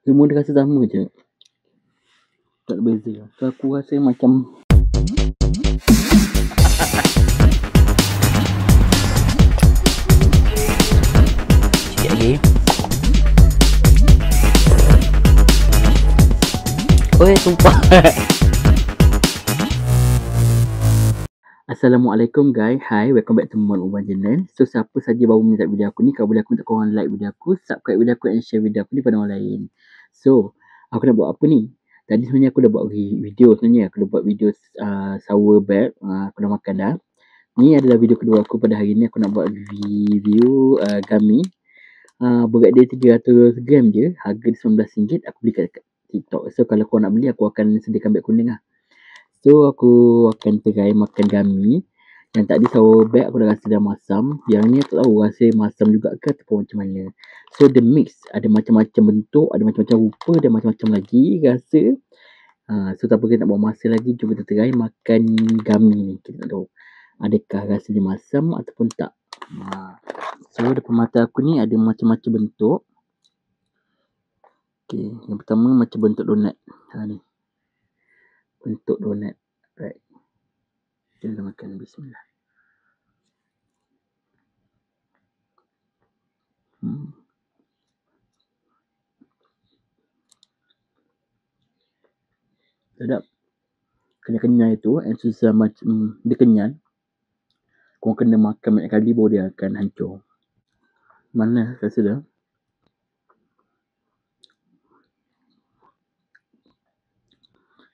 Semua dia rasa sama je. Tak ada beza. So aku rasa macam sikit lagi. Oi, sumpah. Assalamualaikum guys. Hi, welcome back to Mon Uban Channel. So siapa saja baru menonton video aku ni, kalau boleh aku minta korang like video aku, subscribe video aku and share video aku ni pada orang lain. So, aku nak buat apa ni? Tadi sebenarnya aku dah buat video sebenarnya. Aku dah buat video sour bag. Aku dah makan dah. Ni adalah video kedua aku pada hari ni. Aku nak buat review gummy. Berat dia 300 gram je. Harga dia RM19. Aku beli kat TikTok. So kalau korang nak beli, aku akan sediakan beg kuning lah. So aku akan try makan gummy. Yang tadi sour bag aku dah rasa dah masam. Yang ni aku tak tahu rasa masam juga ke ataupun macam mana. So the mix ada macam-macam bentuk, ada macam-macam rupa dan macam-macam lagi rasa. So tak apa, kita nak buang masa lagi. Jom kita try makan gummy ni. Kita tak tahu adakah rasa dia masam ataupun tak. So depan mata aku ni ada macam-macam bentuk. Okay, yang pertama macam bentuk donat. Ni bentuk donat. Right, kita makan. Bismillah. Sedap. Kenyal-kenyal itu, and susah macam dia kenyal. Kau kena makan banyak kali baru dia akan hancur. Mana rasa dah.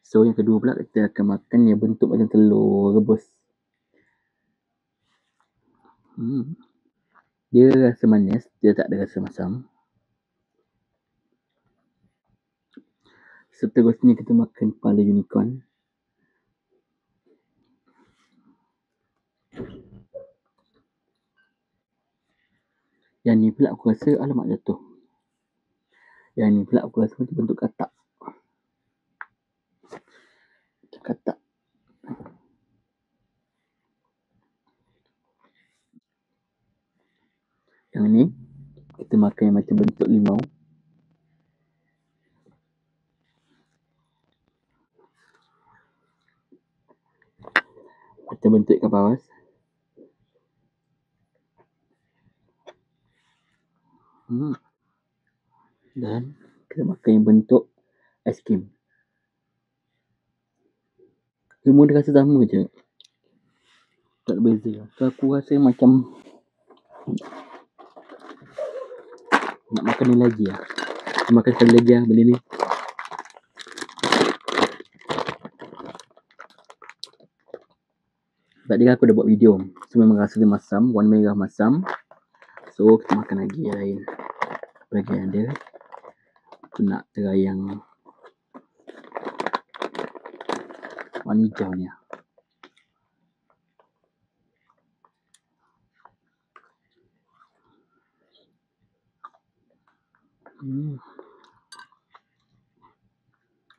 So yang kedua pula kita akan makan yang bentuk macam telur rebus. Dia rasa manis, dia tak ada rasa masam. Seterusnya kita makan kepala unicorn. Yang ni pula aku rasa alamak jatuh. Yang ni pula aku rasa macam bentuk katak. Katak. Yang ni kita makan yang macam bentuk limau. Macam bentuk ikan paus. Dan kita makan yang bentuk aiskrim. Semua dia rasa sama je. Tak ada beza. So aku rasa macam nak makan ni lagi lah. Aku makan sekali lagi lah benda ni. Tadi aku dah buat video. So memang rasa dia masam. Warna merah masam. So kita makan lagi yang lain. Apa lagi yang ada? Aku nak try yang warna hijau ni lah.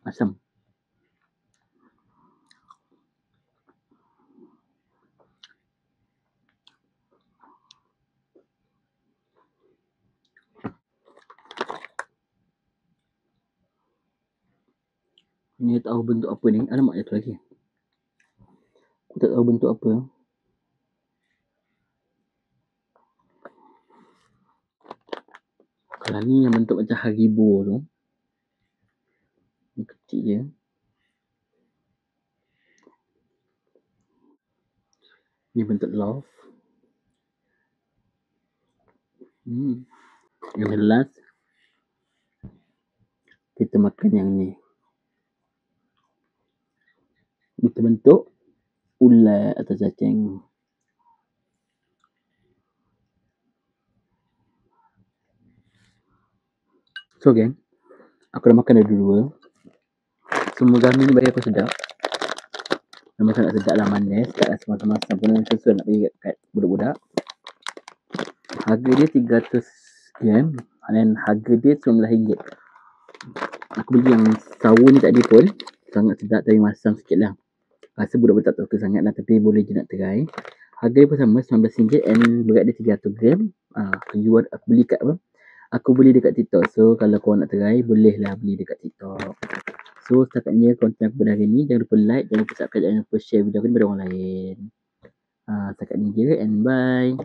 Asam. Ni tak tahu bentuk apa ni. Alamak jatuh lagi. Aku tak tahu bentuk apa. Kalau ni yang bentuk macam Haribo tu. Ni kecil je. Ni bentuk love. Yang last kita makan yang ni. Kita bentuk ulat atau cacing. So geng, aku dah makan dah dua. Semua gummy ni bagi aku sedap. Memang sangat sedap lah, manis. Tak rasa masam-masam pun. Memang sesuai nak bagi kat budak-budak. Harga dia 300 gram. Dan harga dia RM19. Aku beli yang sour ni tadi pun sangat sedap tapi masam sikit lah. Rasa budak-budak tak suka sangat lah, tapi boleh je nak try. Harga dia pun sama RM19 and berat dia 300 gram. Aku beli kat aku beli dekat TikTok. So kalau korang nak try, bolehlah beli dekat TikTok. So setakat ni konten aku pada hari ni. Jangan lupa like, jangan lupa subscribe, jangan lupa share video aku ni pada orang lain. Setakat ni je and bye.